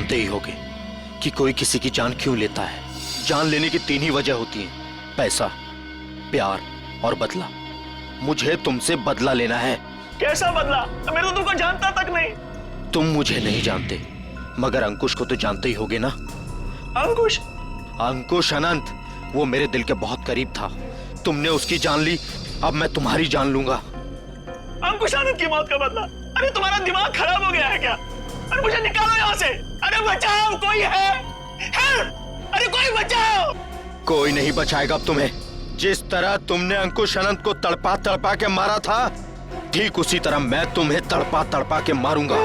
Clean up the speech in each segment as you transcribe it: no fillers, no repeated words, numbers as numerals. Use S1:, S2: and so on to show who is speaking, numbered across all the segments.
S1: जानते ही होगे कि कोई किसी की जान क्यों लेता है। जान लेने की 3 ही वजह होती है, पैसा, प्यार और बदला। मुझे तुमसे बदला लेना है।
S2: कैसा बदला? मैं तो तुमको जानता तक नहीं।
S1: तुम मुझे नहीं जानते, मगर अंकुश को तो जानते ही होगे ना।
S2: अंकुश?
S1: अंकुश अनंत, वो मेरे दिल के बहुत करीब था। तुमने उसकी जान ली, अब मैं तुम्हारी जान लूंगा।
S2: अंकुश आनंद की मौत का बदला? अरे तुम्हारा दिमाग खराब हो गया है क्या? अरे मुझे निकालो यहाँ से। अरे बचाओ, कोई है? अरे कोई बचाओ।
S1: कोई नहीं बचाएगा अब तुम्हें। जिस तरह तुमने अंकुश अनंत को तड़पा तड़पा के मारा था, ठीक उसी तरह मैं तुम्हें तड़पा तड़पा के मारूंगा।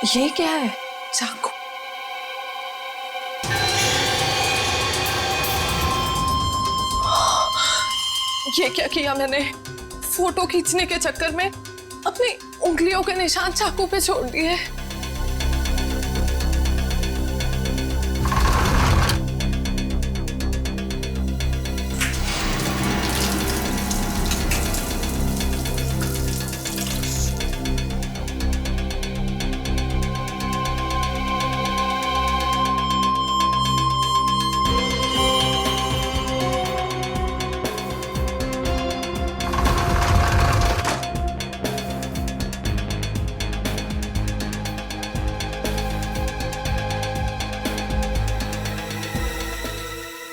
S3: ये क्या है? चाकू। ये क्या किया मैंने? फोटो खींचने के चक्कर में अपनी उंगलियों के निशान चाकू पे छोड़ दिए।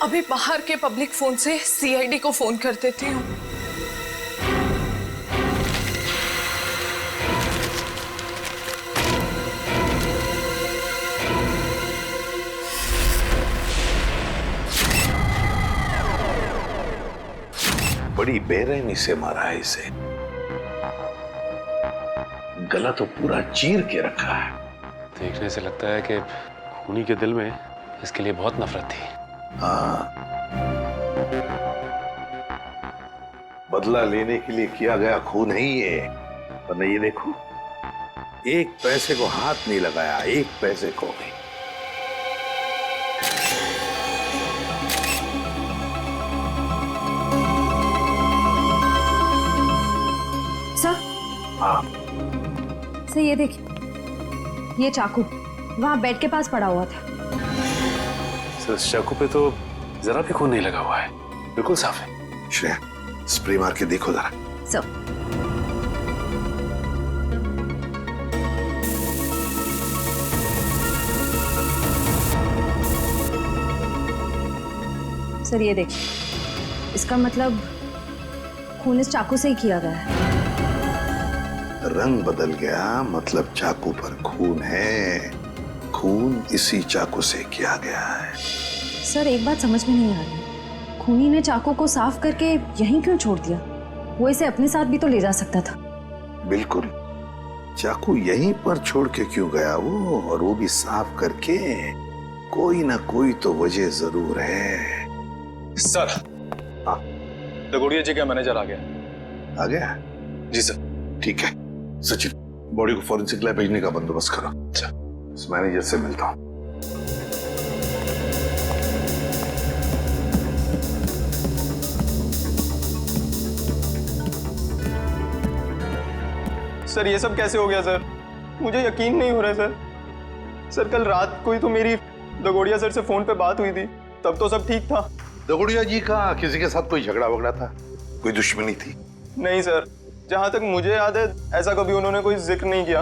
S3: अभी बाहर के पब्लिक फोन से सीआईडी को फोन कर देती हूँ।
S4: बड़ी बेरहमी से मारा है इसे। गला तो पूरा चीर के रखा है।
S5: देखने से लगता है कि खूनी के दिल में इसके लिए बहुत नफरत थी।
S4: हाँ, बदला लेने के लिए किया गया खून है ये। वरना ये देखो, एक पैसे को हाथ नहीं लगाया, एक पैसे को भी।
S6: सर।
S4: हाँ
S6: सर ये देखिए, ये चाकू वहां बेड के पास पड़ा हुआ था।
S5: सर इस चाकू पे तो जरा भी खून नहीं लगा हुआ है, बिल्कुल साफ है।
S4: श्रेया, स्प्रे मार के देखो जरा।
S6: सर सर ये देखिए, इसका मतलब खून इस चाकू से ही किया गया है।
S4: रंग बदल गया, मतलब चाकू पर खून है। खून इसी चाकू से किया गया है।
S6: सर एक बात समझ में नहीं आ रही, खूनी ने चाकू को साफ करके यहीं क्यों छोड़ दिया? वो इसे अपने साथ भी तो ले जा सकता था।
S4: बिल्कुल, चाकू यहीं पर छोड़ के क्यों गया वो, और वो भी साफ करके? कोई ना कोई तो वजह जरूर है।
S7: सर,
S4: हाँ,
S7: दगोड़िया जी का मैनेजर आ गया।
S4: आ गया?
S7: जी सर।
S4: ठीक है सचिन, बॉडी को फॉरेंसिक लैब भेजने का बंदोबस्त करो। अच्छा, इस मैनेजर से मिलता हूँ।
S2: सर ये सब कैसे हो गया सर? मुझे यकीन नहीं हो रहा है सर। सर कल रात को ही तो मेरी दगोड़िया सर से फोन पे बात हुई थी, तब तो सब ठीक था।
S4: दगोड़िया जी का किसी के साथ कोई झगड़ा वगड़ा था? कोई दुश्मनी थी?
S2: नहीं सर, जहां तक मुझे याद है ऐसा कभी उन्होंने कोई जिक्र नहीं किया।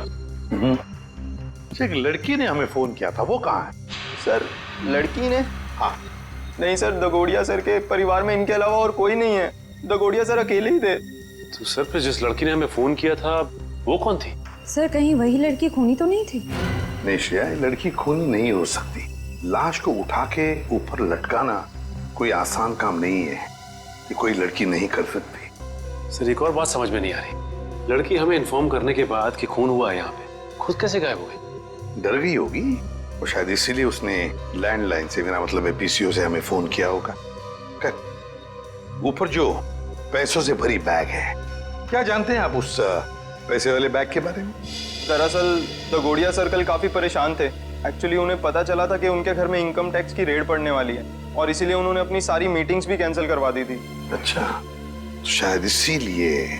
S4: एक लड़की ने हमें फोन किया था, वो कहाँ है?
S2: सर लड़की ने?
S4: हाँ।
S2: नहीं सर, दगोड़िया सर के परिवार में इनके अलावा और कोई नहीं है। दगोड़िया सर अकेले ही थे।
S5: तो सर फिर जिस लड़की ने हमें फोन किया था वो कौन थी?
S6: सर कहीं वही लड़की खूनी तो नहीं थी?
S4: नहीं श्रेया, ये लड़की खूनी नहीं हो सकती। लाश को उठा के ऊपर लटकाना कोई आसान काम नहीं है, ये कोई लड़की नहीं कर सकती।
S5: सर एक और बात समझ में नहीं आ रही, लड़की हमें इन्फॉर्म करने के बाद कि खून हुआ है यहाँ पे, खुद कैसे गायब हो गई?
S4: डर गई होगी और शायद इसीलिए उसने लैंडलाइन से, मेरा मतलब है पीसीओ से हमें फोन किया होगा। ऊपर जो पैसों से भरी बैग है, क्या जानते हैं आप उस पैसे वाले बैग के बारे में?
S7: दरअसल दगोड़िया सर्कल काफी परेशान थे। एक्चुअली उन्हें पता चला था कि उनके घर में इनकम टैक्स की रेड पड़ने वाली है और इसीलिए उन्होंने अपनी सारी मीटिंग्स भी कैंसिल करवा दी थी।
S4: अच्छा, तो शायद इसीलिए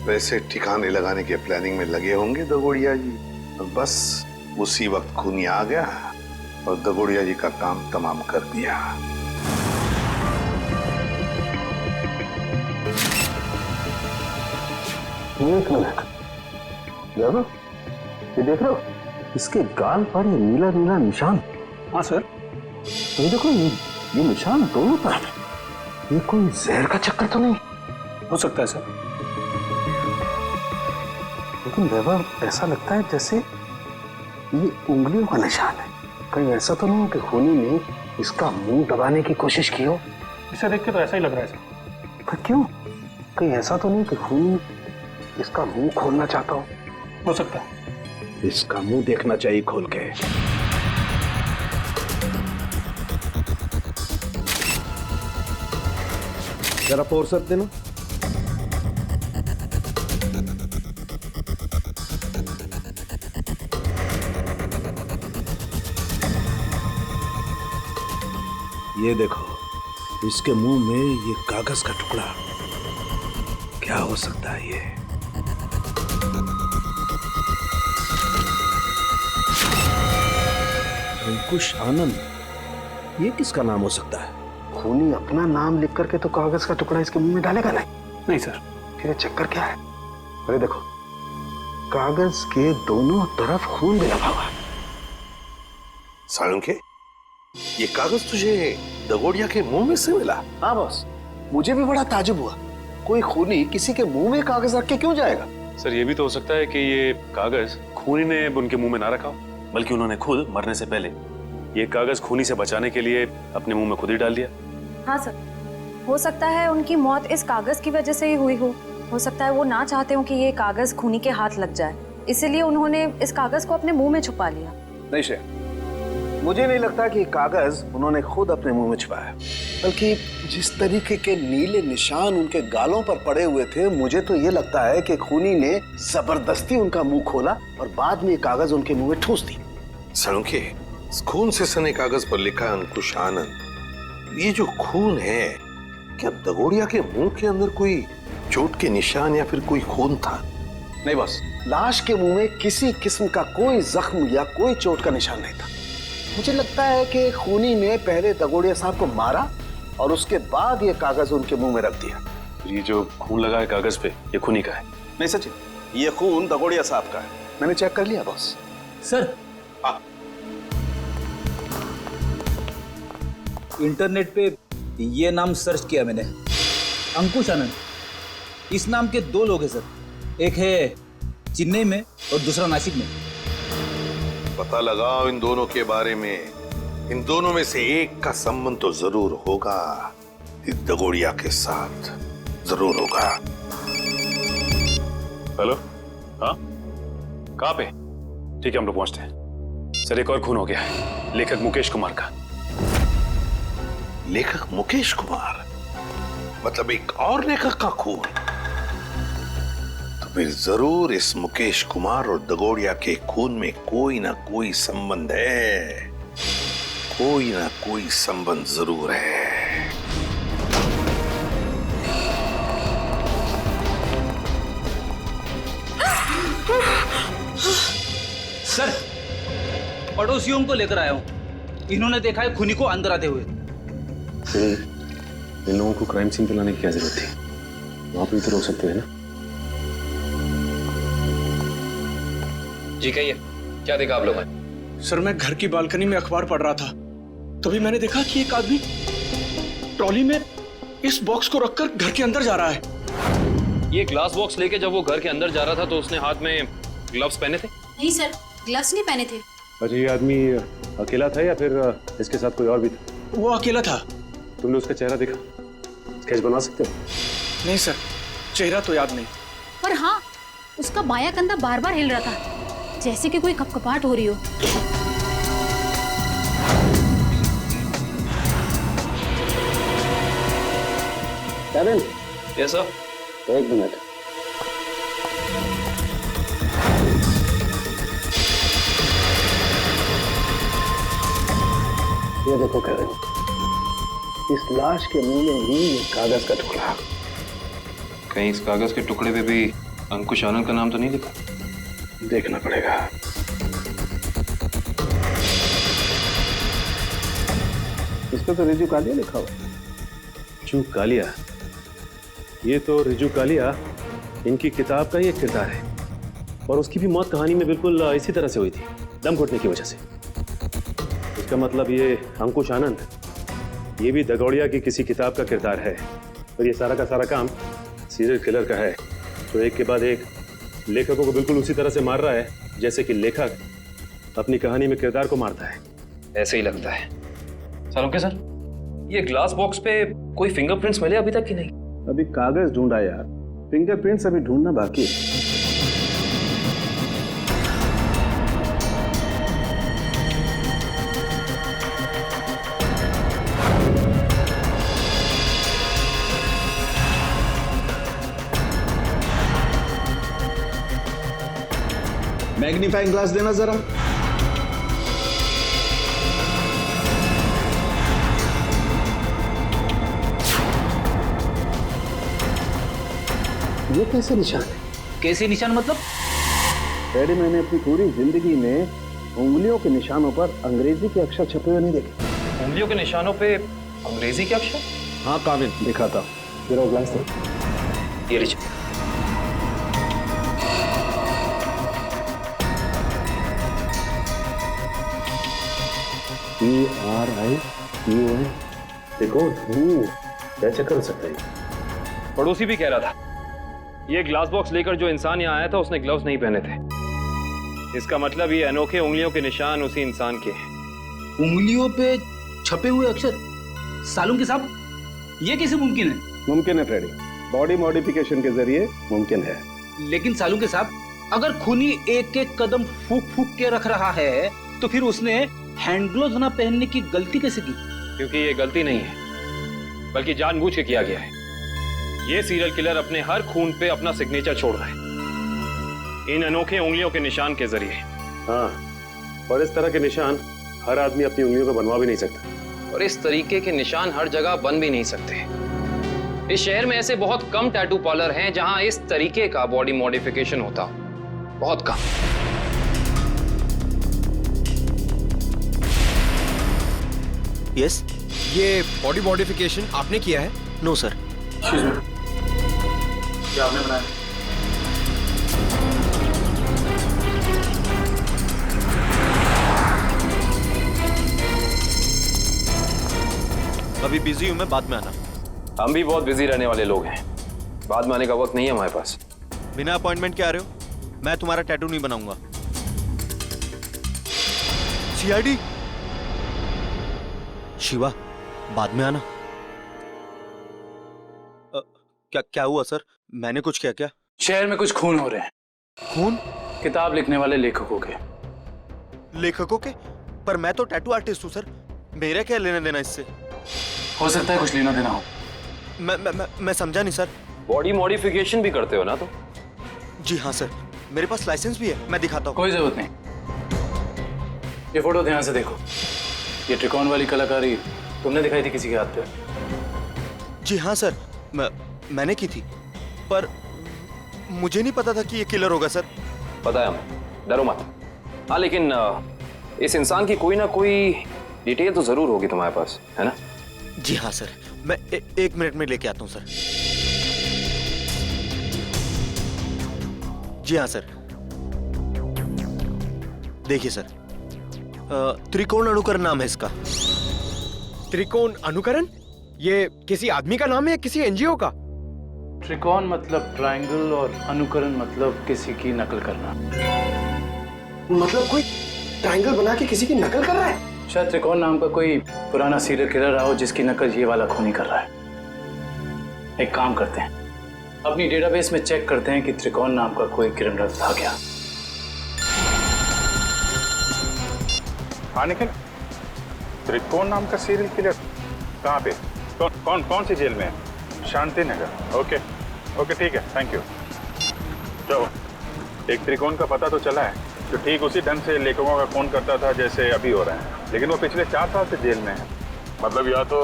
S4: पैसे ठिकाने लगाने के प्लानिंग में लगे होंगे दगोड़िया जी। और बस उसी वक्त खूनी आ गया और दगोड़िया जी का काम तमाम कर दिया।
S8: एक मिनट, ये देख रहे हो, इसके गाल पर ये नीला नीला निशान।
S7: हाँ सर।
S8: ये देखो, ये निशान दोनों तरफ। ये कोई जहर का चक्कर तो नहीं
S7: हो सकता है सर,
S8: लेकिन वैभव ऐसा लगता है जैसे ये उंगलियों का निशान है। कहीं ऐसा तो नहीं कि खूनी ने इसका मुंह दबाने की कोशिश की हो?
S7: इसे देख के तो ऐसा ही लग रहा है सर।
S8: पर क्यों? कहीं ऐसा तो नहीं कि खूनी इसका मुंह खोलना चाहता
S7: हो सकता है।
S8: इसका मुंह देखना चाहिए खोल के। जरा फोर्स देना। ये देखो, इसके मुंह में ये कागज का टुकड़ा, क्या हो सकता है ये? अंकुश आनंद, ये किसका नाम हो सकता है? खूनी अपना नाम लिख करके तो कागज का टुकड़ा इसके मुंह में डालेगा नहीं।
S7: नहीं सर।
S8: फिर ये चक्कर क्या है? अरे देखो, कागज के दोनों तरफ खून भी लगा हुआ है।
S4: साळुंखे, ये कागज तुझे दगोड़िया के मुंह में से मिला?
S8: हाँ बॉस, मुझे भी बड़ा ताजुब हुआ। कोई खूनी किसी के मुंह में कागज रख के क्यों जाएगा?
S5: सर ये भी तो हो सकता है कि ये कागज खूनी ने उनके मुंह में ना रखा हो, बल्कि उन्होंने खुद मरने से पहले ये कागज खूनी से बचाने के लिए अपने मुंह में खुद ही डाल दिया।
S6: हाँ सर, हो सकता है उनकी मौत इस कागज की वजह से ही हुई हो सकता है वो ना चाहते हो कि ये कागज खूनी के हाथ लग जाए, इसीलिए उन्होंने इस कागज को अपने मुंह में छुपा लिया।
S8: नहीं श्रेया, मुझे नहीं लगता कि कागज उन्होंने खुद अपने मुंह में छुपाया, बल्कि जिस तरीके के नीले निशान उनके गालों पर पड़े हुए थे, मुझे तो ये लगता है कि खूनी ने जबरदस्ती उनका मुंह खोला और बाद में ये कागज उनके मुंह में ठूस दी।
S4: साळुंखे, खून से सने कागज पर लिखा है अंकुश आनंद। ये जो खून है, क्या दगोड़िया के मुंह के अंदर कोई चोट के निशान या फिर कोई खून था?
S8: नहीं बॉस, लाश के मुंह में किसी किस्म का कोई जख्म या कोई चोट का निशान नहीं था। मुझे लगता है कि खूनी ने पहले दगोड़िया साहब को मारा और उसके बाद ये कागज उनके मुंह में रख दिया।
S5: ये जो खून लगा है कागज पे, ये खूनी का है?
S8: नहीं सचिन, ये खून दगोड़िया साहब का है, मैंने चेक कर लिया बॉस।
S9: सर, इंटरनेट पे ये नाम सर्च किया मैंने, अंकुश आनंद। इस नाम के दो लोग हैं सर, एक है चेन्नई में और दूसरा नासिक में।
S4: पता लगाओ इन दोनों के बारे में। इन दोनों में से एक का संबंध तो जरूर होगा, इस दगोड़िया के साथ जरूर होगा।
S5: हेलो, हाँ, कहाँ पे? ठीक है, हम लोग पहुंचते हैं। सर एक और खून हो गया है, लेखक मुकेश कुमार का।
S4: लेखक मुकेश कुमार? मतलब एक और लेखक का खून? तो फिर जरूर इस मुकेश कुमार और दगोड़िया के खून में कोई ना कोई संबंध है, कोई ना कोई संबंध जरूर है।
S9: सर, पड़ोसियों को लेकर आया हूँ, इन्होंने देखा है खूनी को अंदर आते हुए।
S5: इन लोगों को क्राइम सीन पे लाने की क्या जरूरत थी? वहां पे तो रोक सकते हैं ना?
S10: जी कहिए, क्या देखा आप लोगों ने?
S2: सर मैं घर की बालकनी में अखबार पढ़ रहा था, तभी मैंने देखा कि एक आदमी ट्रॉली में इस बॉक्स को रखकर घर के अंदर जा रहा है।
S10: ये ग्लास बॉक्स लेके जब वो घर के अंदर जा रहा था तो उसने हाथ में ग्लव्स पहने थे?
S11: नहीं सर, ग्लव्स नहीं पहने थे।
S5: अच्छा, ये आदमी अकेला था या फिर इसके साथ कोई और भी था?
S2: वो अकेला था।
S5: तुमने उसका चेहरा देखा? स्केच बना सकते हो?
S2: नहीं सर, चेहरा तो याद नहीं।
S11: पर हाँ, उसका बायां कंधा बार बार हिल रहा था, जैसे कि कोई कपकपाहट हो रही हो।
S8: Kevin,
S10: yes sir.
S8: एक मिनट। ये देखो केविन, इस लाश के मुंह में ही ये कागज का टुकड़ा।
S10: कहीं इस कागज के टुकड़े पे भी अंकुश आनंद का नाम तो नहीं लिखा?
S8: देखना पड़ेगा। इस पे तो रिजू कालिया लिखा हुआ।
S5: रिजू कालिया? ये तो रिजू कालिया इनकी किताब का ही एक किरदार है, और उसकी भी मौत कहानी में बिल्कुल इसी तरह से हुई थी, दम घुटने की वजह से। इसका मतलब ये अंकुश आनंद, ये भी दगोड़िया की किसी किताब का किरदार है, और ये सारा का सारा काम सीरियल किलर का है, तो एक के बाद एक लेखकों को बिल्कुल उसी तरह से मार रहा है जैसे कि लेखक अपनी कहानी में किरदार को मारता है।
S10: ऐसे ही लगता है। सालुंके सर, ये ग्लास बॉक्स पे कोई फिंगरप्रिंट्स मिले अभी तक कि नहीं?
S8: अभी कागज ढूंढा यार, फिंगरप्रिंट्स अभी ढूंढना बाकी है। मैग्नीफाइंग ग्लास देना जरा। ये कैसे निशान है?
S9: कैसे निशान मतलब?
S8: डैडी, मैंने अपनी पूरी जिंदगी में उंगलियों के निशानों पर अंग्रेजी के अक्षर छपे हुए नहीं देखे।
S10: उंगलियों के निशानों पे अंग्रेजी के अक्षर?
S8: हाँ काविन, दिखाता हूँ। जरा वो ग्लास दे।
S10: ये लीजिए।
S8: ERIUN।
S5: देखो, कैसे कर सकते हैं?
S10: पड़ोसी भी कह रहा था, ये ग्लास बॉक्स लेकर जो इंसान यहाँ आया था उसने ग्लव्स नहीं पहने थे। इसका मतलब ये अनोखे उंगलियों के निशान उसी इंसान के हैं।
S9: उंगलियों पे छपे हुए अक्षर? सालुंके साहब, ये कैसे मुमकिन है?
S8: मुमकिन है फ्रेडी, बॉडी मॉडिफिकेशन के जरिए मुमकिन है।
S9: लेकिन सालुंके साहब, अगर खूनी एक एक कदम फूक फूक के रख रहा है तो फिर उसने हैंड ग्लोव्स ना पहनने की गलती कैसे की?
S10: क्योंकि ये गलती नहीं है, बल्कि जानबूझ के किया गया है। ये सीरियल किलर अपने हर खून पे अपना सिग्नेचर छोड़ रहा है, इन अनोखे उंगलियों के निशान के जरिए।
S5: हाँ, और इस तरह के निशान हर आदमी अपनी उंगलियों पर बनवा भी नहीं सकता,
S10: और इस तरीके के निशान हर जगह बन भी नहीं सकते। इस शहर में ऐसे बहुत कम टैटू पार्लर हैं जहां इस तरीके का बॉडी मॉडिफिकेशन होता हो, बहुत कम।
S1: यस,
S2: ये बॉडी मॉडिफिकेशन आपने किया है?
S1: No sir.
S2: क्या आपने बनाया?
S1: अभी बिजी हूं मैं, बाद में आना।
S10: हम भी बहुत बिजी रहने वाले लोग हैं, बाद में आने का वक्त नहीं है हमारे पास।
S1: बिना अपॉइंटमेंट के आ रहे हो? मैं तुम्हारा टैटू नहीं बनाऊंगा। सीआईडी शिवा, बाद में आना। क्या हुआ सर? मैंने कुछ किया क्या?
S12: शहर में कुछ खून हो रहे हैं।
S1: खून?
S12: किताब लिखने वाले लेखकों के।
S1: लेखकों के? पर मैं तो टैटू आर्टिस्ट हूँ सर, मेरा क्या लेना देना इससे?
S12: हो सकता है कुछ लेना देना हो।
S1: मैं समझा नहीं सर।
S10: बॉडी मॉडिफिकेशन भी करते हो ना तुम?
S1: जी हाँ सर, मेरे पास लाइसेंस भी है, मैं दिखाता हूँ।
S12: कोई जरूरत नहीं, ये फोटो ध्यान से देखो। ये त्रिकोण वाली कलाकारी तुमने दिखाई थी किसी के हाथ पे?
S1: जी हाँ सर, मैंने की थी, पर मुझे नहीं पता था कि ये किलर होगा सर।
S10: पता है हमें, डरो मत। हाँ, लेकिन इस इंसान की कोई ना कोई डिटेल तो जरूर होगी तुम्हारे पास, है ना?
S1: जी हाँ सर, मैं 1 मिनट में लेके आता हूँ सर। जी हाँ सर, देखिए सर, त्रिकोण अनुकरण नाम है इसका।
S2: त्रिकोण अनुकरण? ये किसी आदमी का नाम है या किसी एनजीओ का?
S12: त्रिकोण मतलब ट्रायंगल और अनुकरण मतलब किसी की नकल करना।
S13: मतलब कोई ट्रायंगल बना के किसी की नकल कर रहा है?
S12: शायद त्रिकोण नाम का कोई पुराना सीरियल किलर रहा हो जिसकी नकल ये वाला खूनी कर रहा है। एक काम करते हैं, अपनी डेटाबेस में चेक करते हैं कि त्रिकोण नाम का कोई क्रिमिनल था क्या।
S14: हाँ निखिल, त्रिकोण नाम का सीरियल किलर कहाँ पे? कौन सी जेल में है? शांति नगर। ओके ओके ठीक है, थैंक यू। चलो, एक त्रिकोण का पता तो चला है जो ठीक उसी ढंग से लेखकों का खून करता था जैसे अभी हो रहा है, लेकिन वो पिछले 4 साल से जेल में है।
S15: मतलब या तो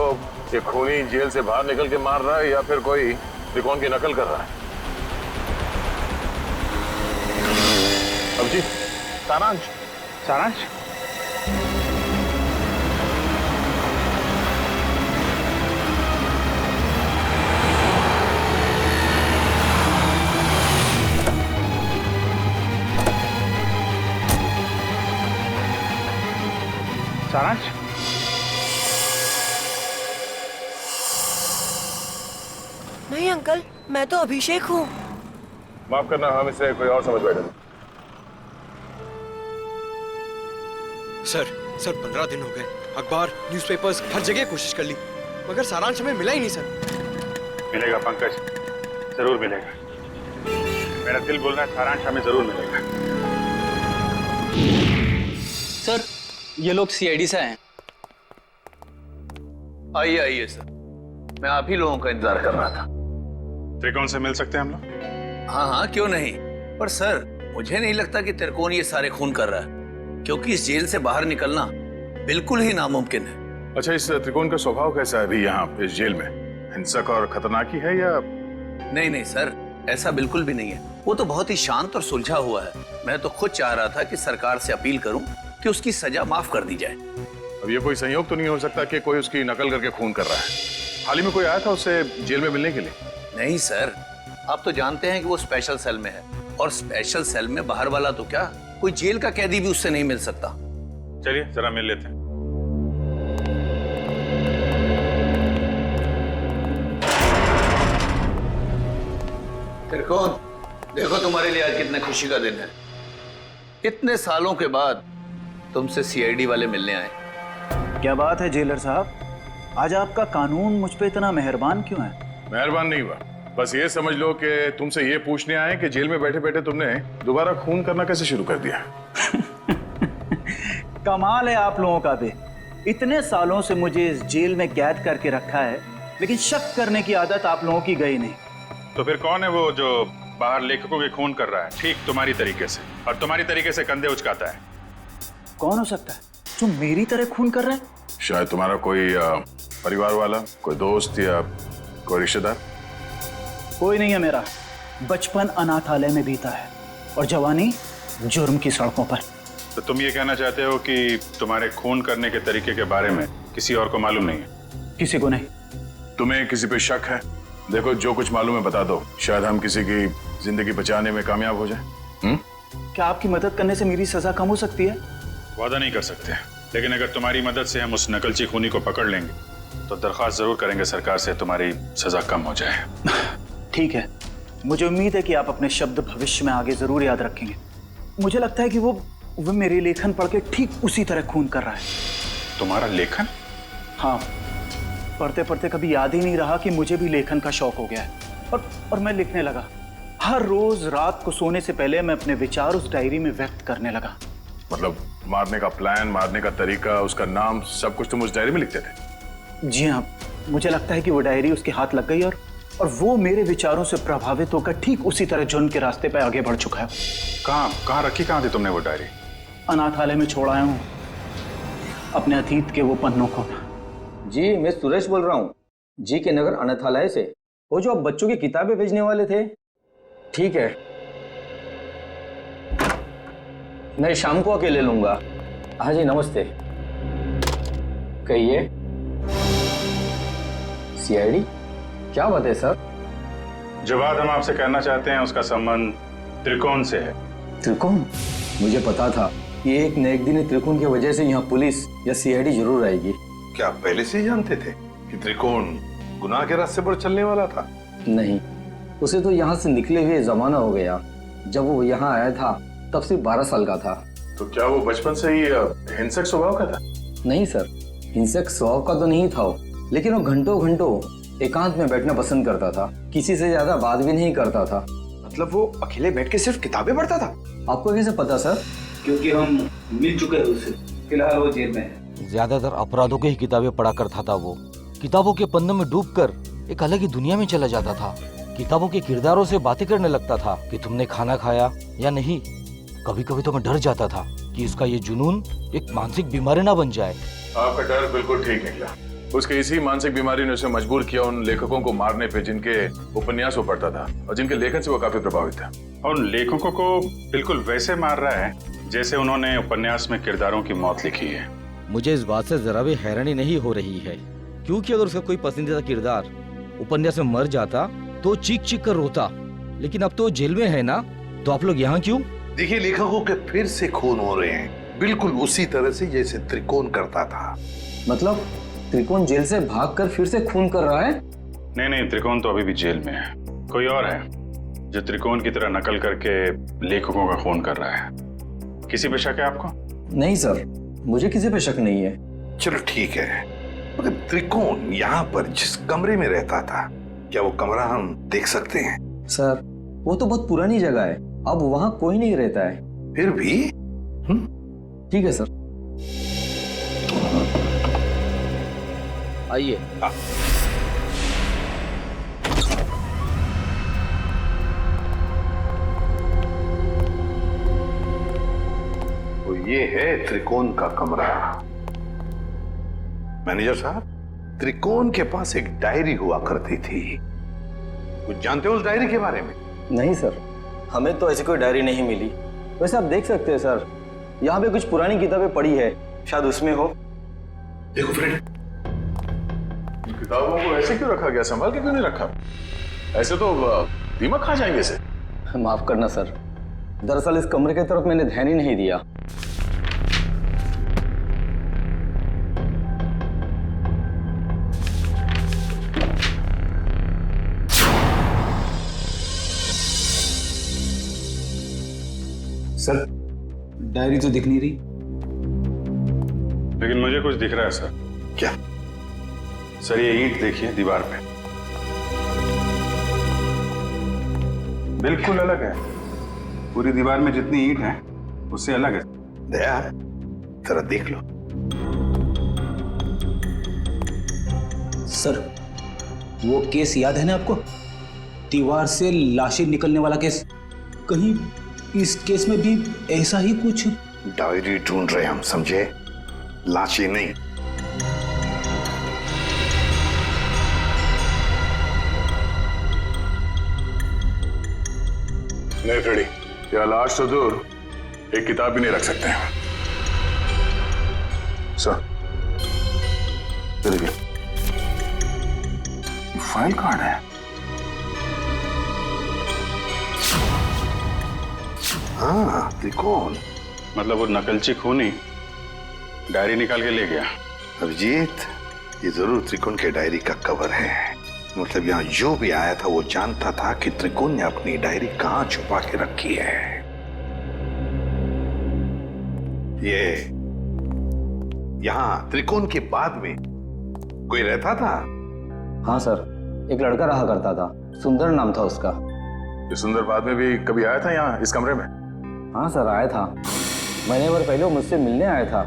S15: ये खूनी जेल से बाहर निकल के मार रहा है या फिर कोई त्रिकोण की नकल कर रहा है। अब जी,
S14: सारांश
S16: नहीं अंकल, मैं तो अभिषेक हूँ।
S15: माफ करना, हम इसे कोई और समझ बैठे।
S13: सर 15 दिन हो गए, अखबार न्यूज़पेपर्स हर जगह कोशिश कर ली, मगर सारांश हमें मिला ही नहीं सर।
S14: मिलेगा पंकज, जरूर मिलेगा। मेरा दिल बोल रहा है सारांश हमें जरूर मिलेगा।
S9: सर, ये लोग सीआईडी से हैं।
S8: आइए आइए सर, मैं आप ही लोगों का इंतजार कर रहा था।
S14: त्रिकोण से मिल सकते हैं हम लोग?
S8: हाँ हाँ, क्यों नहीं। पर सर, मुझे नहीं लगता कि त्रिकोण ये सारे खून कर रहा है, क्योंकि इस जेल से बाहर निकलना बिल्कुल ही नामुमकिन है।
S14: अच्छा, इस त्रिकोण का स्वभाव कैसा है अभी यहाँ इस जेल में? हिंसक और खतरनाक ही है या?
S8: नहीं नहीं सर, ऐसा बिल्कुल भी नहीं है। वो तो बहुत ही शांत और सुलझा हुआ है। मैं तो खुद चाह रहा था कि सरकार से अपील करूं कि उसकी सजा माफ कर दी जाए।
S15: अब ये कोई संयोग तो नहीं हो सकता कि कोई उसकी नकल करके खून कर रहा है? हाल ही में कोई आया था उससे जेल में मिलने के लिए?
S8: नहीं सर, आप तो जानते हैं कि वो स्पेशल सेल में है, और स्पेशल सेल में बाहर वाला तो क्या, कोई जेल का कैदी भी उससे नहीं मिल सकता।
S14: चलिए जरा मिल लेते हैं।
S8: त्रिकोण, देखो तुम्हारे लिए आज कितने खुशी का दिन है। इतने सालों के बाद तुमसे सीआईडी वाले मिलने आए।
S9: क्या बात है जेलर साहब, आज आपका कानून मुझ पे इतना मेहरबान क्यों है?
S15: मेहरबान नहीं हुआ, बस ये समझ लो कि तुमसे ये पूछने आए कि जेल में बैठे बैठे तुमने दोबारा खून करना कैसे शुरू कर दिया?
S9: कमाल है आप लोगों का भी। इतने सालों से मुझे इस जेल में कैद करके रखा है, लेकिन शक करने की आदत आप लोगों की गई नहीं।
S14: तो फिर कौन है वो जो बाहर लेखकों के खून कर रहा है ठीक तुम्हारी तरीके से, और तुम्हारी तरीके से कंधे उचकाता है?
S9: कौन हो सकता है जो मेरी तरह खून कर रहा है?
S15: शायद तुम्हारा कोई परिवार वाला, कोई दोस्त या कोई रिश्तेदार।
S9: कोई नहीं है मेरा। बचपन अनाथालय में बीता है और जवानी जुर्म की सड़कों पर।
S14: तो तुम ये कहना चाहते हो कि तुम्हारे खून करने के तरीके के बारे में किसी और को मालूम नहीं है?
S9: किसी को नहीं।
S15: तुम्हें किसी पे शक है? देखो, जो कुछ मालूम है बता दो, शायद हम किसी की जिंदगी बचाने में कामयाब हो जाए।
S9: क्या आपकी मदद करने से मेरी सजा कम हो सकती है?
S14: वादा नहीं कर सकते, लेकिन अगर तुम्हारी मदद से हम उस नकलची खूनी को पकड़ लेंगे तो दरख्वास्त जरूर करेंगे सरकार से तुम्हारी सजा कम हो जाए।
S9: ठीक है, मुझे उम्मीद है कि आप अपने शब्द भविष्य में आगे जरूर याद रखेंगे। मुझे लगता है कि वो मेरे लेखन पढ़ के ठीक उसी तरह खून कर रहा है।
S14: तुम्हारा लेखन?
S9: हाँ, पढ़ते पढ़ते कभी याद ही नहीं रहा कि मुझे भी लेखन का शौक हो गया है, और मैं लिखने लगा। हर रोज रात को सोने से पहले मैं अपने विचार उस डायरी में व्यक्त करने लगा।
S15: मतलब मारने का प्लान, मारने का तरीका, उसका नाम, सब कुछ तुम उस डायरी में लिखते थे?
S9: जी हाँ, मुझे लगता है कि वो डायरी उसके हाथ लग गई और वो मेरे विचारों से प्रभावित होकर ठीक उसी तरह जुर्म के रास्ते पर आगे बढ़ चुका है।
S14: कहाँ रखी थी तुमने वो डायरी?
S9: अनाथालय में छोड़ आया हूँ अपने अतीत के वो पन्नों को।
S17: जी, मैं सुरेश बोल रहा हूँ, जी के नगर अनाथालय से। वो जो आप बच्चों की किताबें भेजने वाले थे। ठीक है, मैं शाम को आके ले लूंगा। हाँ जी, नमस्ते। कहिए। सीआईडी? क्या बात है सर?
S14: जो बात हम आपसे कहना चाहते हैं उसका संबंध त्रिकोण से है।
S17: त्रिकोण? मुझे पता था कि एक न एक दिन त्रिकोण की वजह से यहाँ पुलिस या सीआईडी जरूर आएगी।
S4: क्या आप पहले से ही जानते थे कि त्रिकोण गुनाह के रास्ते पर चलने वाला था?
S17: नहीं, उसे तो यहाँ से निकले हुए जमाना हो गया। जब वो यहाँ आया था तब सिर्फ 12 साल का था।
S15: तो क्या वो बचपन से ही हिंसक स्वभाव का था?
S17: नहीं सर, हिंसक स्वभाव का तो नहीं था वो, लेकिन वो घंटों घंटों एकांत में बैठना पसंद करता था, किसी से ज्यादा बात भी नहीं करता था।
S13: मतलब वो अकेले बैठ के सिर्फ किताबें पढ़ता था?
S17: आपको कैसे पता सर?
S12: क्योंकि हम मिल चुके हैं उससे। फिलहाल वो जेल में है।
S1: ज्यादातर अपराधों की ही किताबें पढ़ा करता था वो। किताबों के पन्नों में डूबकर एक अलग ही दुनिया में चला जाता था। किताबों के किरदारों से बातें करने लगता था कि तुमने खाना खाया या नहीं। कभी कभी तो मैं डर जाता था कि इसका ये जुनून एक मानसिक बीमारी ना बन जाए।
S15: आपका डर बिल्कुल ठीक निकला। उसके इसी मानसिक बीमारी ने उसे मजबूर किया उन लेखकों को मारने पे जिनके उपन्यास वो पढ़ता था और जिनके लेखन से वो काफी प्रभावित था।
S14: और उन लेखकों को बिल्कुल वैसे मार रहा है जैसे उन्होंने उपन्यास में किरदारों की मौत लिखी है।
S1: मुझे इस बात से जरा भी हैरानी नहीं हो रही है, क्योंकि अगर उसका कोई पसंदीदा किरदार उपन्यास में मर जाता तो चीख चीख कर रोता, लेकिन अब तो जेल में है ना, तो आप लोग यहाँ क्यों?
S4: देखिए, लेखकों के फिर से खून हो रहे हैं, बिल्कुल उसी तरह से जैसे त्रिकोण करता था।
S17: मतलब त्रिकोण जेल से भागकर फिर से खून कर रहा है?
S14: नहीं, त्रिकोण तो अभी भी जेल में है। कोई और है जो त्रिकोण की तरह नकल करके लेखकों का खून कर रहा है। किसी पे शक है आपको?
S17: नहीं सर, मुझे किसी पे शक नहीं है।
S4: चलो ठीक है, मगर त्रिकोण यहाँ पर जिस कमरे में रहता था, क्या वो कमरा हम देख सकते हैं?
S17: सर, वो तो बहुत पुरानी जगह है, अब वहाँ कोई नहीं रहता है।
S4: फिर भी
S17: ठीक है सर,
S1: आइए।
S4: तो ये है त्रिकोण का कमरा। मैनेजर साहब, त्रिकोण के पास एक डायरी हुआ करती थी, कुछ जानते हो उस डायरी के बारे में?
S17: नहीं सर, हमें तो ऐसी कोई डायरी नहीं मिली। वैसे आप देख सकते हैं सर, यहाँ पे कुछ पुरानी किताबें पड़ी है, शायद उसमें हो।
S4: देखो फ्रेंड,
S15: किताबों को ऐसे क्यों रखा गया? संभाल के क्यों नहीं रखा? ऐसे तो दीमक खा जाएंगे इसे।
S17: माफ करना सर, दरअसल इस कमरे की तरफ मैंने ध्यान ही नहीं दिया।
S9: सर, डायरी तो दिख नहीं रही।
S14: लेकिन मुझे कुछ दिख रहा है सर।
S4: क्या?
S14: सर, ये ईंट देखिए दीवार पे, बिल्कुल अलग है। पूरी दीवार में जितनी ईंट है उससे अलग है।
S4: दया, जरा देख लो।
S9: सर, वो केस याद है ना आपको? दीवार से लाशें निकलने वाला केस। कहीं इस केस में भी ऐसा ही कुछ?
S4: डायरी ढूंढ रहे हम, समझे? लाशें नहीं।
S15: नहीं फ्रेडी, क्या लाश तो दूर, एक किताब भी नहीं रख सकते हैं। सर, देखिए, फाइल कार्ड है।
S4: हाँ, त्रिकोण।
S14: मतलब वो नकलची खूनी डायरी निकाल के ले गया।
S4: अभिजीत, ये जरूर त्रिकोण के डायरी का कवर है। मतलब यहाँ जो भी आया था वो जानता था कि त्रिकोण ने अपनी डायरी कहाँ छुपा के रखी है। ये यहाँ त्रिकोण के बाद में कोई रहता था?
S17: हाँ सर, एक लड़का रहा करता था, सुंदर नाम था उसका।
S15: ये सुंदर बाद में भी कभी आया था यहाँ इस कमरे में?
S17: हाँ सर, आया था। महीने भर पहले वो मुझसे मिलने आया था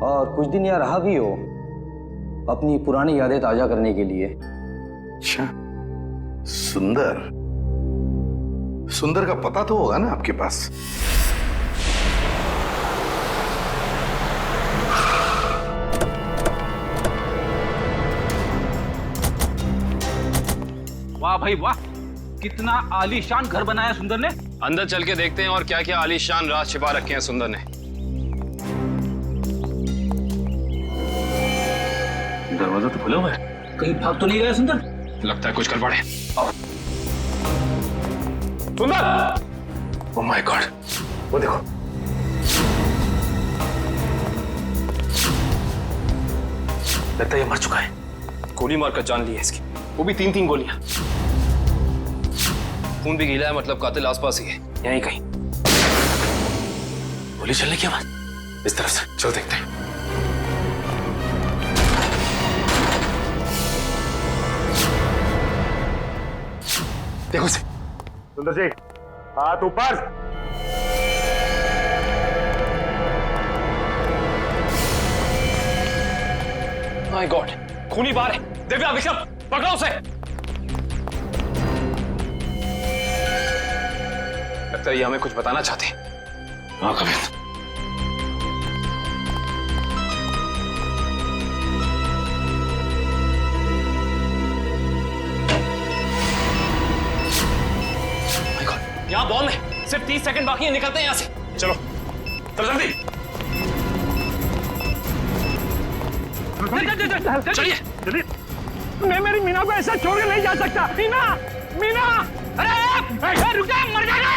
S17: और कुछ दिन यहाँ रहा भी हो, अपनी पुरानी यादें ताजा करने के लिए।
S4: अच्छा, सुंदर। सुंदर का पता तो होगा ना आपके पास?
S12: वाह भाई वाह, कितना आलीशान घर बनाया सुंदर ने।
S10: अंदर चल के देखते हैं और क्या क्या आलीशान राज छिपा रखे हैं सुंदर ने।
S12: दरवाजा तो खुला हुआ है, कहीं भाग तो नहीं गया सुंदर?
S10: लगता है कुछ गड़बड़ है।
S15: सुंदर! ओह माय गॉड, वो देखो।
S10: लगता है ये मर चुका है। गोली मारकर जान ली है इसकी, वो भी 3-3 गोलियां। खून भी गीला है, मतलब कातिल आसपास ही है, यहीं कहीं।
S5: गोली चलने की आवाज इस तरफ से, चल देखते हैं। देखो से।
S14: सुंदर जी, हाथ ऊपर।
S10: माय गॉड, खूनी बाहर है। दिव्या, विक्रम, पकड़ो उसे। लगता है ये हमें कुछ बताना चाहते हैं।
S5: हाँ कवित,
S10: यहाँ बॉम्ब है, सिर्फ 30 सेकंड बाकी है, निकलते हैं यहाँ से।
S5: चलो चलो जल्दी।
S10: चलिए
S2: जल्दी। मैं मेरी मीना को ऐसा छोड़ के नहीं जा सकता। मीना, मीना, अरे रुक जा, मर जाएगा।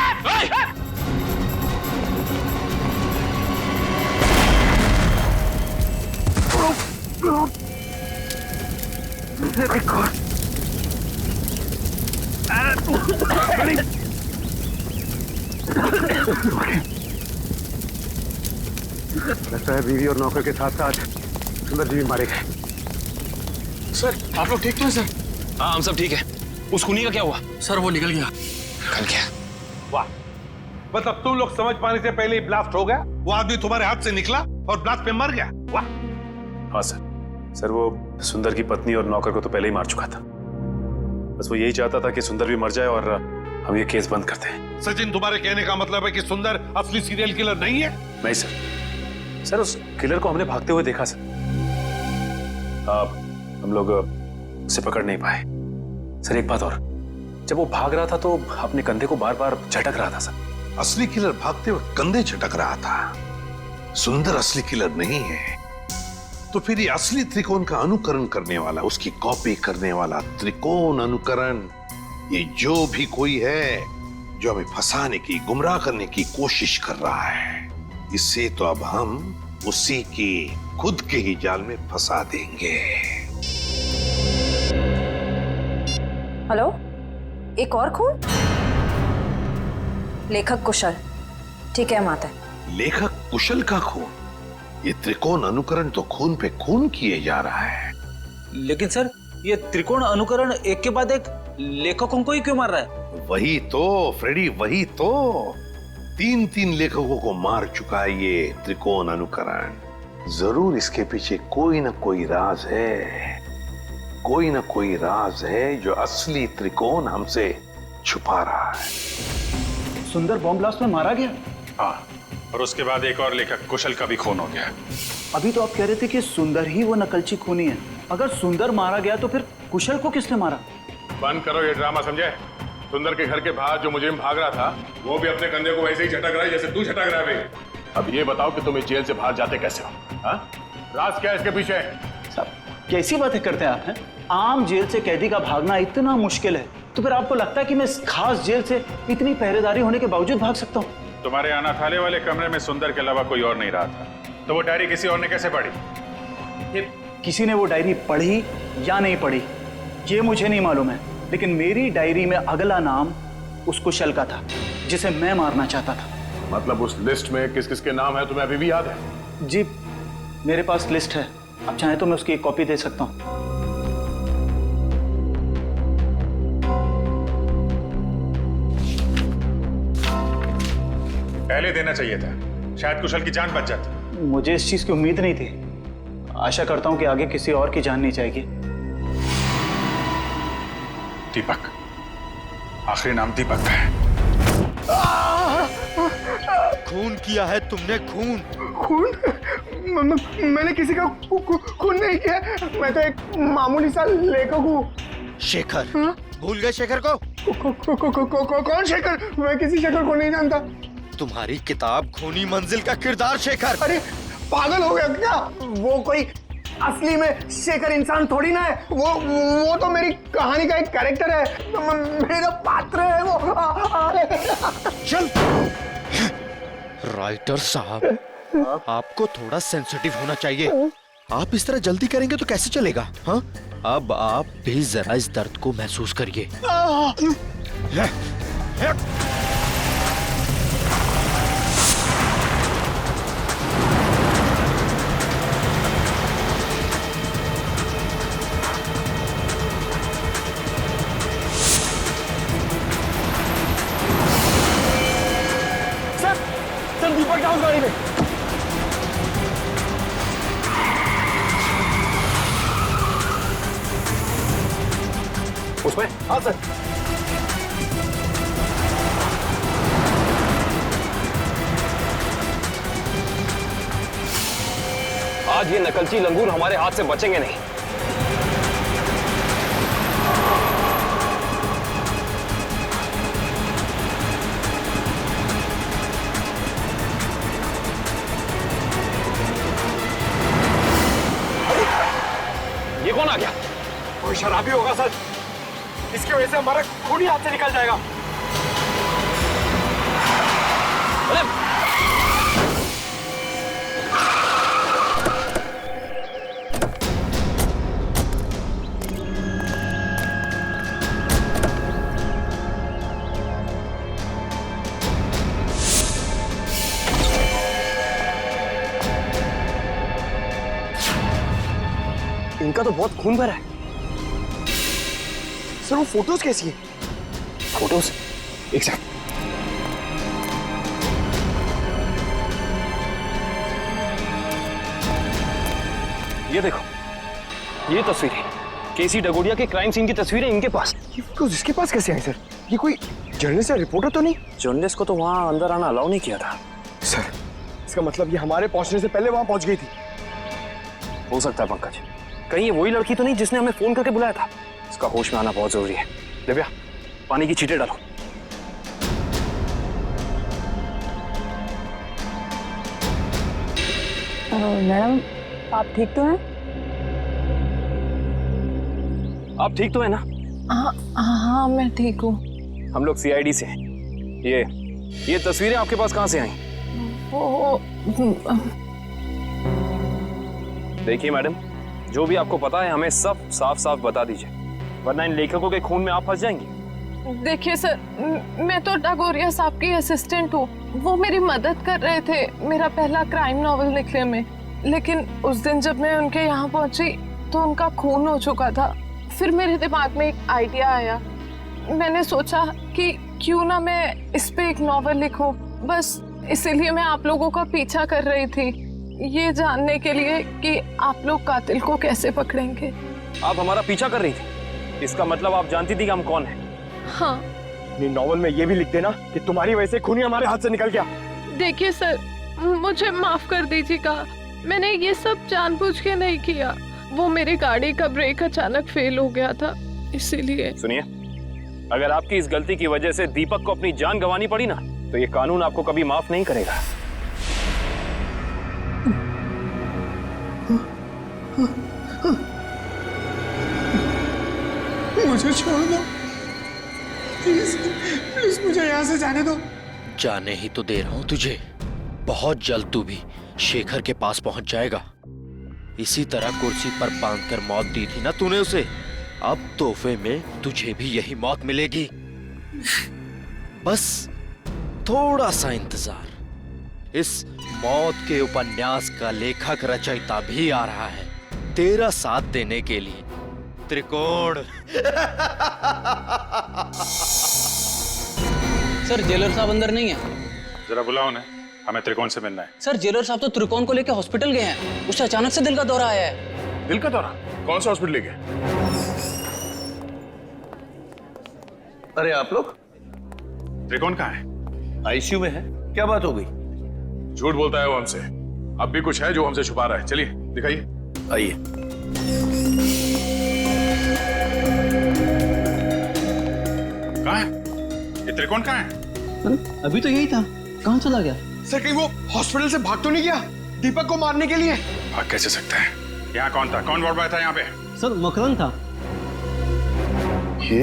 S14: लगता है बीवी और नौकर के साथ साथ सुंदर जी भी मारे गए।
S10: सर, आप लोग ठीक तो हैं सर? हाँ, हम सब ठीक है। उस खूनी का क्या हुआ? सर, वो निकल गया। निकल गया?
S18: वाह, मतलब तुम लोग समझ पाने से पहले ही ब्लास्ट हो गया। वो आदमी तुम्हारे हाथ से निकला और ब्लास्ट पे मर गया। वाह।
S5: हाँ सर, वो सुंदर की पत्नी और नौकर को तो पहले ही मार चुका था। बस वो यही चाहता था कि सुंदर भी मर जाए और हम ये केस बंद करते हैं।
S18: सचिन, तुम्हारे कहने का मतलब है कि सुंदर असली सीरियल किलर नहीं है?
S5: नहीं सर, उस किलर को हमने भागते हुए देखा सर। हम लोग उसे पकड़ नहीं पाए। सर एक बात और, जब वो भाग रहा था तो अपने कंधे को बार बार झटक रहा था सर।
S4: असली किलर भागते वक्त कंधे झटक रहा था। सुंदर असली किलर नहीं है। तो फिर ये असली त्रिकोण का अनुकरण करने वाला, उसकी कॉपी करने वाला त्रिकोण अनुकरण, ये जो भी कोई है जो हमें फंसाने की, गुमराह करने की कोशिश कर रहा है, इससे तो अब हम उसी की खुद के ही जाल में फंसा देंगे।
S6: हेलो, एक और खून? लेखक कुशल। ठीक है माता।
S4: लेखक कुशल का खून? ये त्रिकोण अनुकरण तो खून पे खून किए जा रहा है।
S17: लेकिन सर, ये त्रिकोण अनुकरण एक के बाद एक लेखकों को ही क्यों मार रहा है?
S4: वही तो फ्रेडी, वही तो। 3 लेखकों को मार चुका है ये त्रिकोण अनुकरण। जरूर इसके पीछे कोई ना कोई राज है, कोई ना कोई राज है जो असली त्रिकोण हमसे छुपा रहा है।
S9: सुंदर बॉम्ब ब्लास्ट में मारा गया?
S14: हाँ, और उसके बाद एक और लेखक कुशल का भी खून हो गया।
S9: अभी तो आप कह रहे थे कि सुंदर ही वो नकलची खूनी है। अगर सुंदर मारा गया तो फिर कुशल को किसने मारा?
S14: बंद करो ये ड्रामा, समझे? सुंदर के घर के बाहर जो मुजरिम भाग रहा था, वो भी अपने कंधे को वैसे ही झटक रहा है जैसे तू झटक रहा है। अब ये बताओ कि तुम इस जेल से बाहर जाते कैसे हो? हाँ? राज क्या है इसके पीछे?
S9: साहब, कैसी बातें करते हैं आप? हैं? आम जेल से कैदी का भागना इतना मुश्किल है, तो फिर आपको लगता है कि मैं इस खास जेल से इतनी पहरेदारी होने के बावजूद भाग सकता हूँ?
S14: तुम्हारे अनाथालय वाले कमरे में सुंदर के अलावा कोई और नहीं रहा था, तो वो डायरी किसी और ने कैसे पढ़ी?
S9: किसी ने वो डायरी पढ़ी या नहीं पढ़ी ये मुझे नहीं मालूम है, लेकिन मेरी डायरी में अगला नाम उस कुशल का था जिसे मैं मारना चाहता था।
S14: मतलब उस लिस्ट में किस किस के नाम है तुम्हें अभी भी याद है?
S9: जी, मेरे पास लिस्ट है। आप चाहें तो मैं उसकी एक कॉपी दे सकता हूँ।
S14: पहले देना चाहिए था, शायद कुशल की जान बच जाती।
S9: मुझे इस चीज की उम्मीद नहीं थी। आशा करता हूं कि आगे किसी और की जान नहीं जाएगी।
S14: दीपक, आखिरी नाम दीपक का है।
S13: खून किया है तुमने, खून।
S2: मैंने किसी का खून नहीं किया। मैं तो एक मामूली सा लेखक हूँ।
S13: शेखर? भूल गए शेखर को?
S2: कौन शेखर? मैं किसी शेखर को नहीं जानता।
S13: तुम्हारी किताब खूनी मंजिल का किरदार शेखर।
S2: अरे पागल हो गया क्या? वो कोई असली में शेखर इंसान थोड़ी ना है। वो तो मेरी कहानी का एक कैरेक्टर है, मेरा पात्र है वो।
S13: चल राइटर साहब, आपको थोड़ा सेंसिटिव होना चाहिए। आप इस तरह जल्दी करेंगे तो कैसे चलेगा? हाँ, अब आप भी जरा इस दर्द को महसूस करिए।
S2: सर दीपक डाउन गाड़ी में।
S5: उसमें?
S2: हाँ सर।
S10: आज ये नकलची लंगूर हमारे हाथ से बचेंगे नहीं। ये कौन आ गया?
S2: कोई शराबी होगा सर, इसकी वजह से हमारा खून ही हाथ से निकल जाएगा।
S13: इनका तो बहुत खून भरा है। सर वो फोटोज कैसी है?
S2: फोटोज एक सेकंड।
S10: ये देखो, ये तस्वीरें केसी डगोडिया के क्राइम सीन की तस्वीरें इनके पास।
S13: ये फोटोज इसके पास कैसे आई सर? ये कोई जर्नलिस्ट या रिपोर्टर तो नहीं?
S10: जर्नलिस्ट को तो वहां अंदर आना अलाउ नहीं किया था।
S13: सर इसका मतलब ये हमारे पहुंचने से पहले वहां पहुंच गई थी।
S10: हो सकता है पंकज, कहीं ये वही लड़की तो नहीं जिसने हमें फोन करके बुलाया था। इसका होश में आना बहुत जरूरी है। दिव्या, पानी की छींटे डालो।
S6: मैडम आप ठीक तो हैं?
S10: आप ठीक तो है ना?
S3: हाँ मैं ठीक हूँ।
S10: हम लोग सीआईडी से हैं। ये तस्वीरें आपके पास कहाँ से आई?
S3: वो
S10: देखिए मैडम, जो भी आपको पता है हमें सब साफ साफ बता दीजिए, वरना इन लेखकों के खून में आप फंस जाएंगी।
S3: देखिए सर, मैं तो डगोरिया साहब की असिस्टेंट हूँ। वो मेरी मदद कर रहे थे मेरा पहला क्राइम नॉवेल लिखने में, लेकिन उस दिन जब मैं उनके यहाँ पहुंची तो उनका खून हो चुका था। फिर मेरे दिमाग में एक आइडिया आया। मैंने सोचा कि क्यों ना मैं इस पे एक नॉवेल लिखूं। बस इसीलिए मैं आप लोगों का पीछा कर रही थी, ये जानने के लिए कि आप लोग कातिल को कैसे पकड़ेंगे।
S10: आप हमारा पीछा कर रही थी, इसका मतलब आप जानती थी कि हम कौन हैं।
S3: हाँ।
S13: अपनी नॉवल में ये भी लिख देना कि तुम्हारी वजह से खूनी हमारे हाथ से निकल गया।
S3: देखिए सर, मुझे माफ कर दीजिएगा, मैंने ये सब जानबूझ के नहीं किया। वो मेरी गाड़ी का ब्रेक अचानक फेल हो गया था, इसीलिए।
S10: सुनिए, अगर आपकी इस गलती की वजह से दीपक को अपनी जान गंवानी पड़ी ना, तो ये कानून आपको कभी माफ नहीं करेगा।
S2: मुझे छोड़ दो प्लीज, प्लीज मुझे यहाँ से जाने दो।
S1: जाने ही तो दे रहा हूँ तुझे। बहुत जल्द तू भी शेखर के पास पहुंच जाएगा। इसी तरह कुर्सी पर बांधकर मौत दी थी ना तूने उसे, अब तोहफे में तुझे भी यही मौत मिलेगी। बस थोड़ा सा इंतजार। इस मौत के उपन्यास का लेखक रचयिता भी आ रहा है तेरा साथ देने के लिए। त्रिकोण।
S12: सर जेलर साहब अंदर नहीं है।
S14: जरा बुलाओ ना, हमें त्रिकोण से मिलना है।
S12: सर जेलर साहब तो त्रिकोण को लेकर हॉस्पिटल गए हैं, उसे अचानक से दिल का दौरा आया है।
S14: दिल का दौरा? कौन सा हॉस्पिटल गए?
S8: अरे आप लोग?
S14: त्रिकोण कहाँ है?
S8: आईसीयू में है। क्या बात हो गई?
S14: झूठ बोलता है वो हमसे। अब भी कुछ है जो हमसे छुपा रहा है। चलिए दिखाइए।
S8: आइए।
S14: कहाँ है ये त्रिकोण? कहाँ है?
S12: अभी तो यही था, कहाँ चला गया?
S13: सर कहीं वो हॉस्पिटल से भाग तो नहीं गया दीपक को मारने के लिए?
S14: भाग कैसे सकता है? यहाँ कौन था? कौन वार्ड बॉय था यहाँ पे?
S12: सर मकरंद था।
S8: ये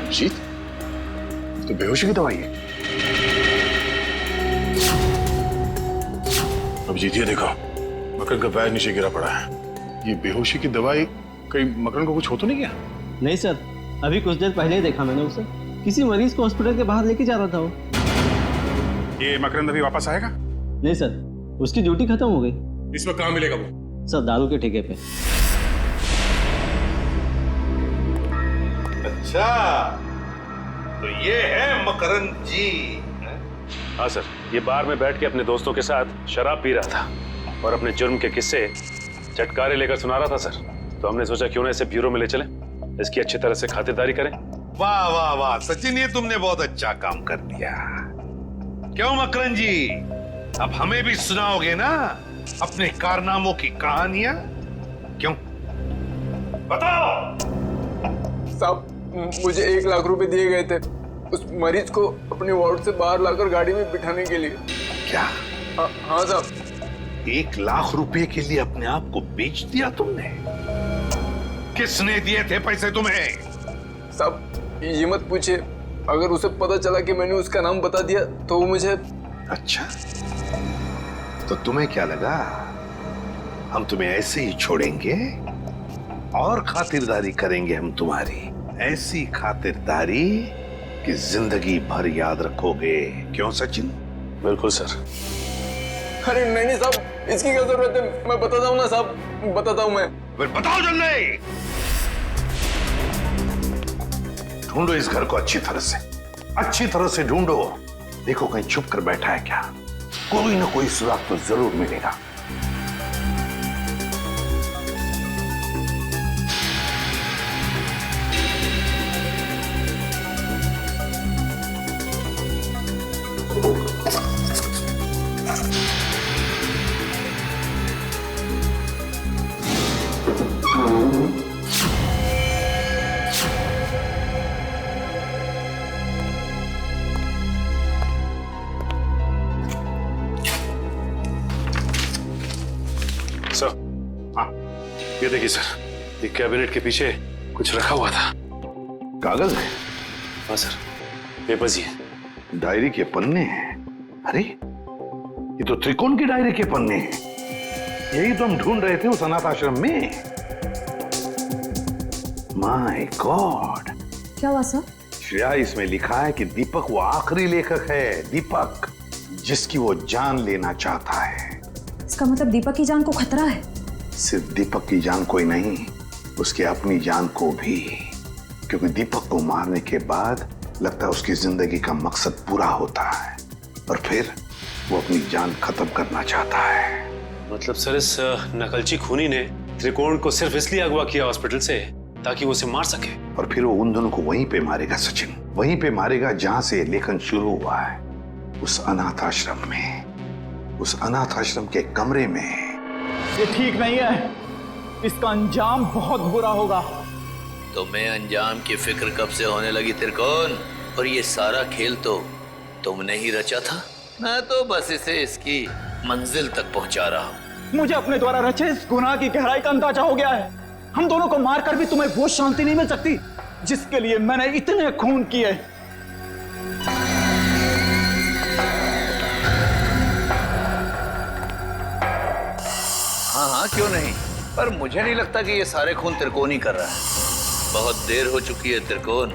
S14: अभिजीत, तो बेहोशी की दवाई है। अभिजीत ये देखो, मकरंद का पैर नीचे गिरा पड़ा है। ये बेहोशी की दवाई
S5: कहीं मकरन को कुछ हो तो नहीं गया?
S19: नहीं सर, अभी कुछ देर पहले ही देखा मैंने उसे। किसी मरीज को हॉस्पिटल के बाहर लेके जा रहा था वो।
S14: ये मकरंद अभी वापस आएगा?
S19: नहीं सर, उसकी ड्यूटी खत्म हो गई।
S14: इसमें कहाँ मिलेगा वो?
S19: सर, दारू के ठेके पे।
S18: अच्छा, तो ये है मकरंद जी।
S5: हाँ सर, ये बार में बैठ के अपने दोस्तों के साथ शराब पी रहा था और अपने जुर्म के किस्से चटकारे लेकर सुना रहा था सर। तो हमने सोचा क्यों ना इसे ब्यूरो में ले चले, इसकी अच्छी तरह से खातिरदारी करें।
S18: वाह वाह वाह सचिन, ये तुमने बहुत अच्छा काम कर दिया। क्यों मकरंद जी, अब हमें भी सुनाओगे ना अपने कारनामों की कहानियां? क्यों, बताओ।
S7: साहब, मुझे 1 लाख रुपए दिए गए थे उस मरीज को अपने वार्ड से बाहर लाकर गाड़ी में बिठाने के लिए।
S18: क्या?
S7: हाँ साहब।
S18: 1 लाख रुपए के लिए अपने आप को बेच दिया तुमने? किसने दिए थे पैसे तुम्हें?
S7: साहब, ये मत पूछे, अगर उसे पता चला कि मैंने उसका नाम बता दिया तो वो मुझे।
S18: अच्छा, तो तुम्हें क्या लगा हम तुम्हें ऐसे ही छोड़ेंगे? और खातिरदारी करेंगे हम तुम्हारी, ऐसी खातिरदारी कि जिंदगी भर याद रखोगे। क्यों सचिन?
S5: बिल्कुल सर।
S7: अरे नहीं साहब, इसकी क्या जरूरत है? मैं बताता हूँ ना साहब, बताता हूँ मैं।
S18: फिर बताओ जल्दी। ढूंढो इस घर को अच्छी तरह से ढूंढो। देखो कहीं छुप कर बैठा है क्या? कोई ना कोई सुराग तो जरूर मिलेगा।
S5: ये देखिए सर, ये कैबिनेट के पीछे कुछ रखा हुआ था।
S18: कागज है?
S5: हाँ सर, पेपर्स ही है।
S18: डायरी के पन्ने हैं? अरे ये तो त्रिकोण की डायरी के पन्ने हैं। यही तो हम ढूंढ रहे थे उस अनाथ आश्रम में। My God!
S6: क्या हुआ सर?
S18: श्रेया, इसमें लिखा है कि दीपक वो आखिरी लेखक है, दीपक जिसकी वो जान लेना चाहता है।
S6: इसका मतलब दीपक की जान को खतरा है?
S18: सिर्फ दीपक की जान को ही नहीं, उसकी अपनी जान को भी। क्योंकि दीपक को मारने के बाद लगता है उसकी जिंदगी का मकसद पूरा होता है और फिर वो अपनी जान खत्म करना चाहता है।
S5: मतलब सर, इस नकलची खूनी ने त्रिकोण को सिर्फ इसलिए अगवा किया हॉस्पिटल से ताकि वो उसे मार सके,
S18: और फिर वो उन दोनों को वहीं पे मारेगा सचिन, वहीं पे मारेगा जहां से लेखन शुरू हुआ है, उस अनाथ आश्रम में, उस अनाथ आश्रम के कमरे में।
S9: ये ठीक नहीं है, इसका अंजाम बहुत बुरा होगा।
S20: तुम्हें अंजाम की फिक्र कब से होने लगी त्रिकोण? और ये सारा खेल तो तुमने ही रचा था। मैं तो बस इसे इसकी मंजिल तक पहुंचा रहा हूँ।
S9: मुझे अपने द्वारा रचे इस गुनाह की गहराई का अंदाजा हो गया है। हम दोनों को मारकर भी तुम्हें वो शांति नहीं मिल सकती जिसके लिए मैंने इतने खून किए।
S20: हाँ, क्यों नहीं, पर मुझे नहीं लगता कि ये सारे खून त्रिकोण ही कर रहा है। बहुत देर हो चुकी है त्रिकोण।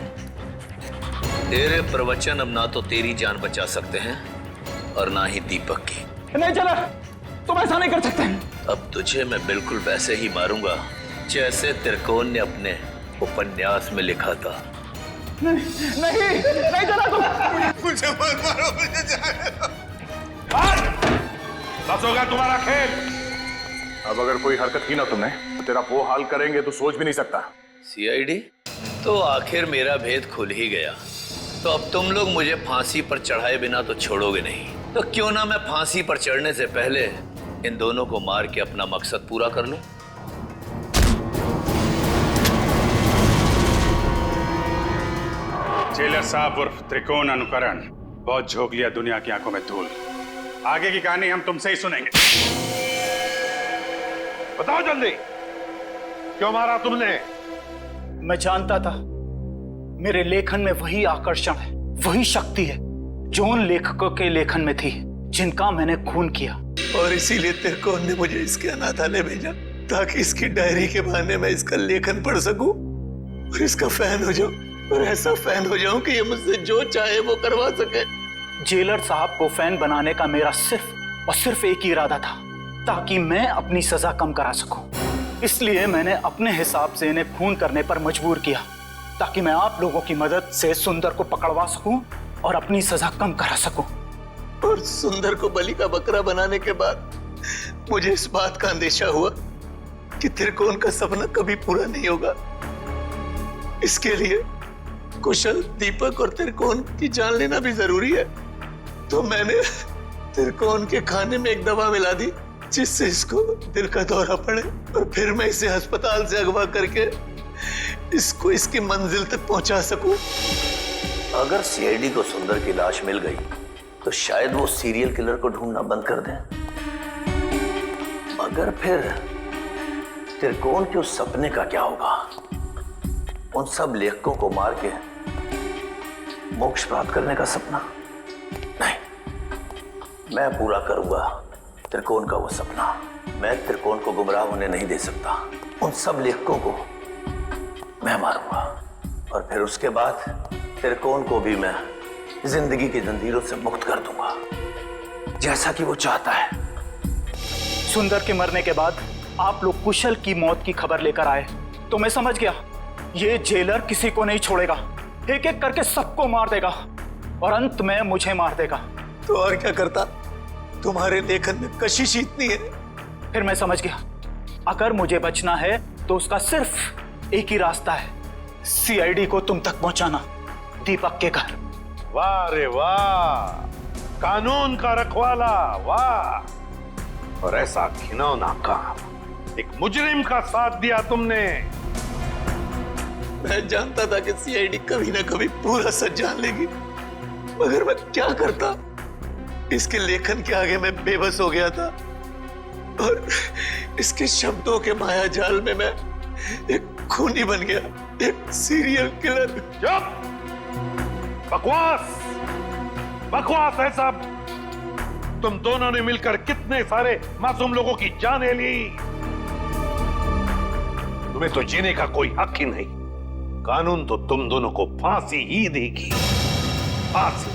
S20: तेरे प्रवचन अब ना तो तेरी जान बचा सकते हैं और ना ही दीपक की।
S9: नहीं चला, तुम ऐसा नहीं कर सकते।
S20: अब तुझे मैं बिल्कुल वैसे ही मारूंगा जैसे त्रिकोण ने अपने उपन्यास में लिखा था।
S9: नहीं चला, तुम
S18: मुझे मत मारो, मुझे जाने दो। बस होगा तुम्हारा खेल।
S15: अब अगर कोई हरकत की ना तुमने तो तेरा वो हाल करेंगे तो सोच भी नहीं सकता।
S20: सीआईडी, तो आखिर मेरा भेद खुल ही गया। तो अब तुम लोग मुझे फांसी पर चढ़ाए बिना तो छोड़ोगे नहीं। तो क्यों ना मैं फांसी पर चढ़ने से पहले इन दोनों को मार के अपना मकसद पूरा कर लूं।
S14: जेलर साहब उर्फ त्रिकोण अनुकरण बहुत झोंक लिया दुनिया की आंखों में धूल। आगे की कहानी हम तुमसे ही सुनेंगे।
S18: बताओ जल्दी, क्यों मारा तुमने?
S9: मैं जानता था मेरे लेखन में वही आकर्षण है, वही शक्ति है जो उन लेखकों के लेखन में थी जिनका मैंने खून किया।
S20: और इसीलिए त्रिकोण ने मुझे इसके अनाथालय भेजा। ताकि इसकी डायरी के बहाने मैं इसका लेखन पढ़ सकूं और इसका फैन हो जाऊं, और ऐसा फैन हो जाऊं कि ये मुझसे जो चाहे वो करवा सके।
S9: जेलर साहब को फैन बनाने का मेरा सिर्फ और सिर्फ एक ही इरादा था, ताकि मैं अपनी सजा कम करा सकूं। इसलिए मैंने अपने हिसाब से इन्हें खून करने पर मजबूर किया, ताकि मैं आप लोगों की मदद से सुंदर को पकड़वा सकूं और अपनी सजा कम करा सकूं।
S20: और सुंदर को बलि का बकरा बनाने के बाद मुझे इस बात का अंदेशा हुआ कि त्रिकोण का सपना कभी पूरा नहीं होगा। इसके लिए कुशल, दीपक और त्रिकोण की जान लेना भी जरूरी है। तो मैंने त्रिकोण के खाने में एक दवा मिला दी जिससे इसको दिल का दौरा पड़े, और फिर मैं इसे अस्पताल से अगवा करके इसको इसकी मंजिल तक पहुंचा सकूं।
S21: अगर सीआईडी को सुंदर की लाश मिल गई तो शायद वो सीरियल किलर को ढूंढना बंद कर दें, मगर फिर त्रिकोण के उस सपने का क्या होगा? उन सब लेखकों को मार के मोक्ष प्राप्त करने का सपना? नहीं, मैं पूरा करूंगा त्रिकोण का वो सपना। मैं त्रिकोण को गुमराह होने नहीं दे सकता। उन सब लेखकों को मैं मारूंगा, और फिर उसके बाद त्रिकोण को भी मैं जिंदगी की जंजीरों से मुक्त कर दूंगा, जैसा कि वो चाहता है।
S9: सुंदर के मरने के बाद आप लोग कुशल की मौत की खबर लेकर आए तो मैं समझ गया ये जेलर किसी को नहीं छोड़ेगा, एक एक करके सबको मार देगा और अंत में मुझे मार देगा।
S20: तो और क्या करता? तुम्हारे लेखन में कशिश इतनी है।
S9: फिर मैं समझ गया, अगर मुझे बचना है तो उसका सिर्फ एक ही रास्ता है, सीआईडी को तुम तक पहुंचाना, दीपक के घर।
S18: वाह रे वाह, कानून का रखवाला, वाह। और ऐसा घिनौना काम, एक मुजरिम का साथ दिया तुमने।
S20: मैं जानता था कि सीआईडी कभी ना कभी पूरा सच जान लेगी, मगर मैं क्या करता? इसके लेखन के आगे मैं बेबस हो गया था, और इसके शब्दों के माया जाल में मैं एक खूनी बन गया, एक सीरियल किलर।
S18: चुप! बकवास, बकवास है सब। तुम दोनों ने मिलकर कितने सारे मासूम लोगों की जानें ली। तुम्हें तो जीने का कोई हक ही नहीं। कानून तो तुम दोनों को फांसी ही देगी, फांसी।